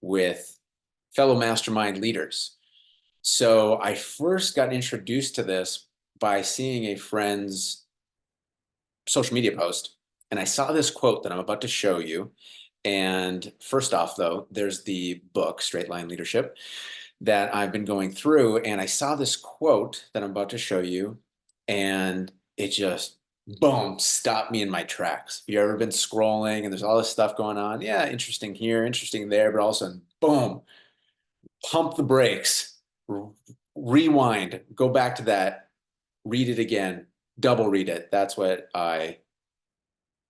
with fellow mastermind leaders. So I first got introduced to this by seeing a friend's social media post, and I saw this quote that I'm about to show you. And first off, though, there's the book, Straight Line Leadership, that I've been going through, and I saw this quote that I'm about to show you, and it just, boom, stopped me in my tracks. Have you ever been scrolling and there's all this stuff going on? Yeah, interesting here, interesting there, but all of a sudden, boom, pump the brakes, rewind, go back to that, read it again, double read it. That's what I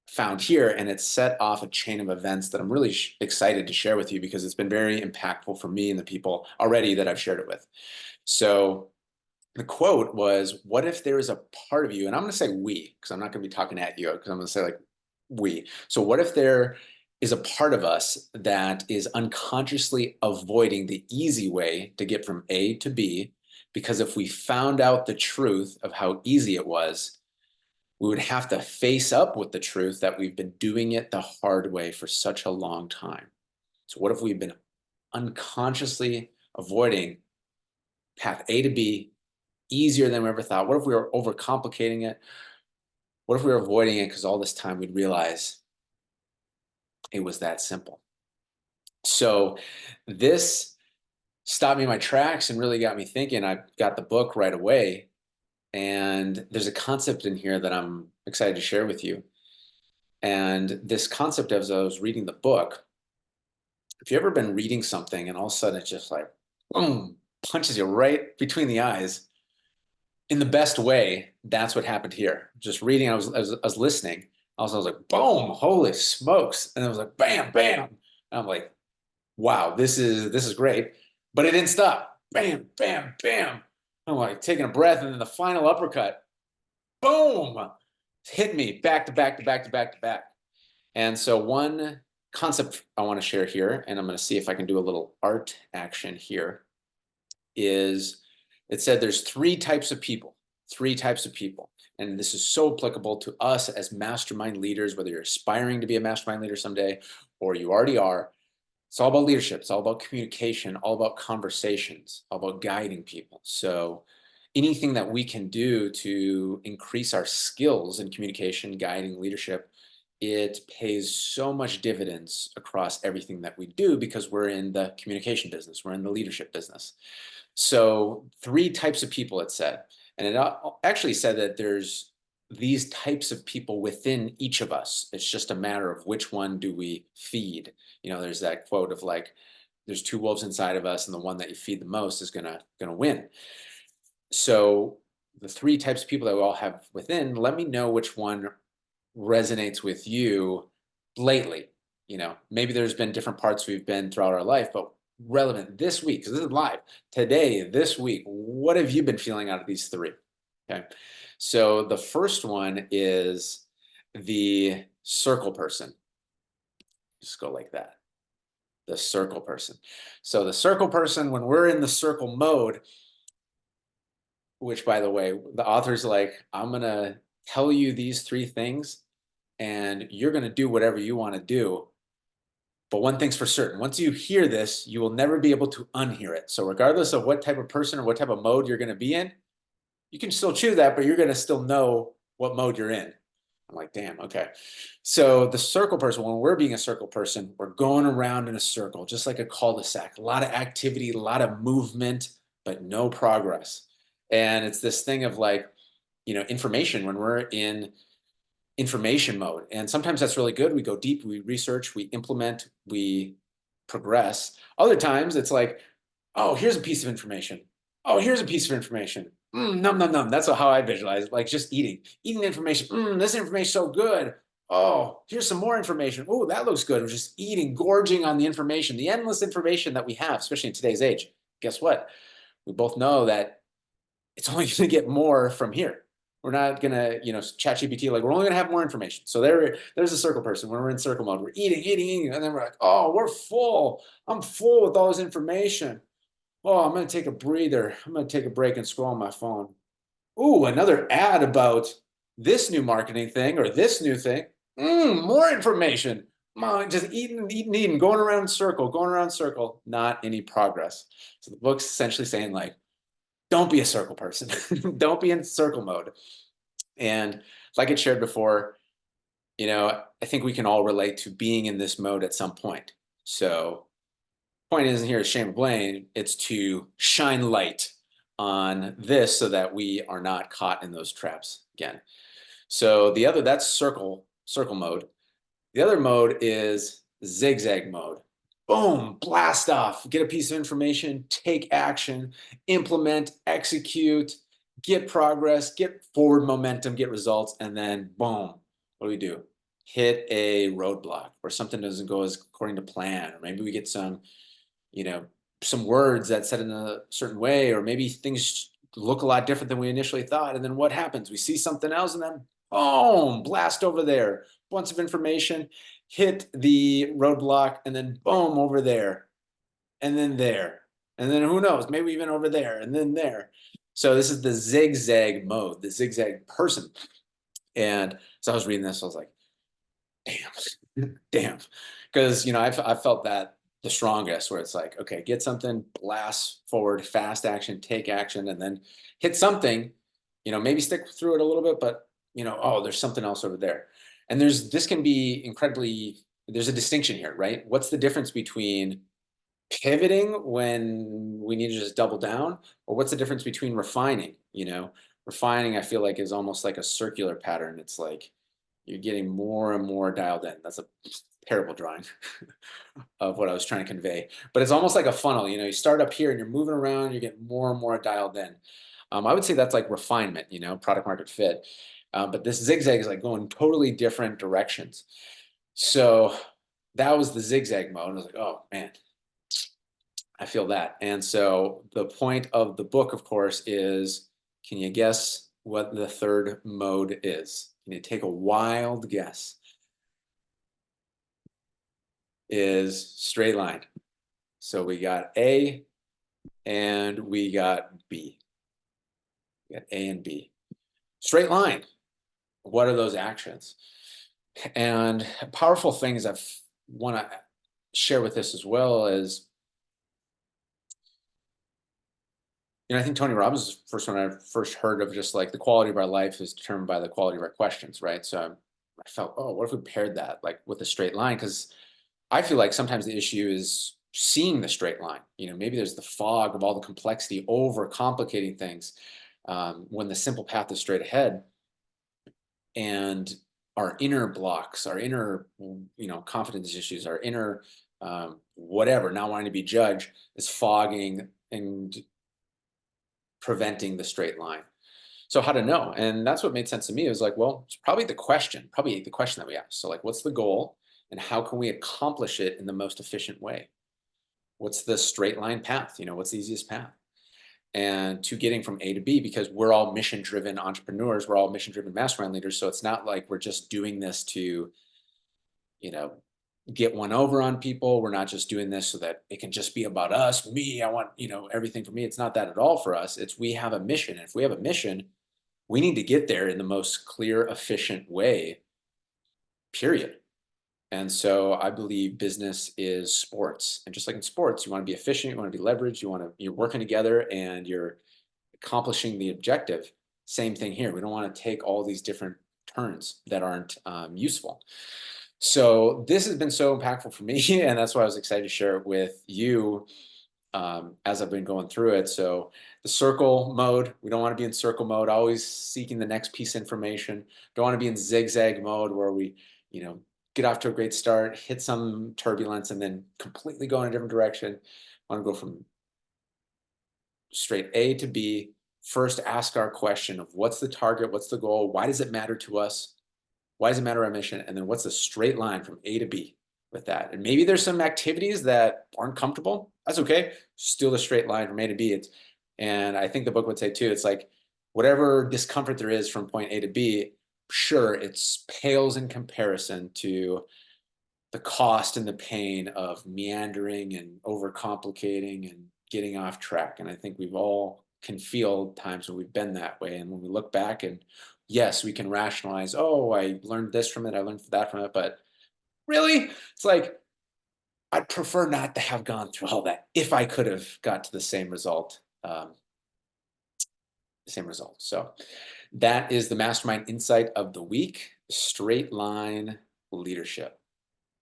found here, and it's set off a chain of events that I'm really excited to share with you because it's been very impactful for me and the people already that I've shared it with. So the quote was, what if there is a part of you, and I'm going to say we, because I'm not going to be talking at you, because I'm going to say like we. So what if there is a part of us that is unconsciously avoiding the easy way to get from A to B, because if we found out the truth of how easy it was, we would have to face up with the truth that we've been doing it the hard way for such a long time. So what if we've been unconsciously avoiding path A to B easier than we ever thought? What if we were overcomplicating it? What if we were avoiding it because all this time we'd realize it was that simple? So this stopped me in my tracks and really got me thinking. I got the book right away. And there's a concept in here that I'm excited to share with you. And this concept, as I was reading the book, if you've ever been reading something and all of a sudden it's just like, boom, punches you right between the eyes in the best way, that's what happened here. Just reading, I was listening. Also, I was like, boom, holy smokes. And it was like, bam, bam. And I'm like, wow, this is great. But it didn't stop. Bam, bam, bam. I'm like taking a breath, and then the final uppercut, boom, hit me back to back to back to back to back. And so one concept I want to share here, and I'm going to see if I can do a little art action here, is it said there's three types of people, three types of people. And this is so applicable to us as mastermind leaders, whether you're aspiring to be a mastermind leader someday or you already are. It's all about leadership. It's all about communication, all about conversations, all about guiding people. So anything that we can do to increase our skills in communication, guiding, leadership, it pays so much dividends across everything that we do because we're in the communication business. We're in the leadership business. So three types of people, it said. And it actually said that there's these types of people within each of us. It's just a matter of which one do we feed. You know, there's that quote of like, there's two wolves inside of us, and the one that you feed the most is gonna win. So the three types of people that we all have within, let me know which one resonates with you lately. You know, maybe there's been different parts we've been throughout our life, but relevant this week, because this is live today, this week, what have you been feeling out of these three? Okay. So the first one is the circle person. Just go like that. The circle person. So the circle person, when we're in the circle mode, which by the way, the author's like, I'm going to tell you these three things and you're going to do whatever you want to do. But one thing's for certain, once you hear this, you will never be able to unhear it. So regardless of what type of person or what type of mode you're going to be in, you can still chew that, but you're going to still know what mode you're in. I'm like, damn, okay. So the circle person, when we're being a circle person, we're going around in a circle, just like a cul-de-sac, a lot of activity, a lot of movement, but no progress. And it's this thing of like, you know, information when we're in information mode. And sometimes that's really good. We go deep, we research, we implement, we progress. Other times it's like, oh, here's a piece of information. Oh, here's a piece of information. Num, num, num. That's how I visualize, like just eating information. This information is so good. Oh, here's some more information. Oh, that looks good. We're just eating, gorging on the information, the endless information that we have, especially in today's age. Guess what? We both know that it's only going to get more from here. We're not going to, you know, ChatGPT, like we're only going to have more information. So there's a circle person. When we're in circle mode, we're eating, eating, eating. And then we're like, oh, we're full. I'm full with all this information. Oh, I'm going to take a breather. I'm going to take a break and scroll on my phone. Ooh, another ad about this new marketing thing or this new thing. More information. Come on, just eating, eating, eating, going around in circle, going around in circle, not any progress. So the book's essentially saying like, don't be a circle person. Don't be in circle mode. And like I shared before, I think we can all relate to being in this mode at some point. So point isn't here to shame or blame, it's to shine light on this so that we are not caught in those traps again. So that's circle mode. The other mode is zigzag mode. Boom, blast off, get a piece of information, take action, implement, execute, get progress, get forward momentum, get results, and then boom, what do? Hit a roadblock or something doesn't go as according to plan, or maybe we get you know, some words that said in a certain way, or maybe things look a lot different than we initially thought. And then what happens? We see something else and then boom, blast over there, bunch of information, hit the roadblock, and then boom, over there, and then there. And then who knows, maybe even over there, and then there. So this is the zigzag mode, the zigzag person. And so I was reading this, I was like, damn, damn. Because, I've felt that the strongest where it's like, okay, get something, blast forward, fast action, take action, and then hit something, maybe stick through it a little bit, but, oh, there's something else over there. And this can be incredibly, there's a distinction here, right? What's the difference between pivoting when we need to just double down, or what's the difference between refining? Refining, I feel like, is almost like a circular pattern. It's like you're getting more and more dialed in. That's a terrible drawing of what I was trying to convey, but it's almost like a funnel. You start up here and you're moving around, you get more and more dialed in. I would say that's like refinement, product market fit. But this zigzag is like going totally different directions. So that was the zigzag mode. I was like, oh man, I feel that. And so the point of the book, of course, is, can you guess what the third mode is? Can you take a wild guess? Is straight line. So we got A and we got B. We got A and B. Straight line. What are those actions? And powerful things I want to share with this as well is, I think Tony Robbins is the first one I first heard of, just like the quality of our life is determined by the quality of our questions, right? So I felt, oh, what if we paired that like with a straight line? Because I feel like sometimes the issue is seeing the straight line. Maybe there's the fog of all the complexity, over complicating things, when the simple path is straight ahead. And our inner blocks, our inner, confidence issues, our inner whatever, not wanting to be judged, is fogging and preventing the straight line. So how to know? And that's what made sense to me. It was like, well, it's probably the question that we ask. So like, what's the goal and how can we accomplish it in the most efficient way? What's the straight line path? What's the easiest path? And to getting from A to B, because we're all mission driven entrepreneurs, we're all mission driven mastermind leaders. So it's not like we're just doing this to, get one over on people. We're not just doing this so that it can just be about us, me, I want, everything for me. It's not that at all for us. It's, we have a mission. And if we have a mission, we need to get there in the most clear, efficient way, period. And so I believe business is sports. And just like in sports, you want to be efficient, you want to be leveraged, you're working together and you're accomplishing the objective. Same thing here. We don't want to take all these different turns that aren't useful. So this has been so impactful for me, and that's why I was excited to share it with you as I've been going through it. So the circle mode, we don't want to be in circle mode, always seeking the next piece of information. Don't want to be in zigzag mode where we, get off to a great start, hit some turbulence, and then completely go in a different direction. I want to go from straight A to B. First, ask our question of what's the target, what's the goal, why does it matter to us? Why does it matter our mission? And then what's the straight line from A to B with that? And maybe there's some activities that aren't comfortable. That's okay. Still the straight line from A to B. And I think the book would say too, it's like whatever discomfort there is from point A to B, sure, it's pales in comparison to the cost and the pain of meandering and overcomplicating and getting off track. And I think we've all can feel times when we've been that way. And when we look back and yes, we can rationalize, oh, I learned this from it, I learned that from it, but really? It's like, I'd prefer not to have gone through all that if I could have got to the same result. So that is the mastermind insight of the week: straight line leadership.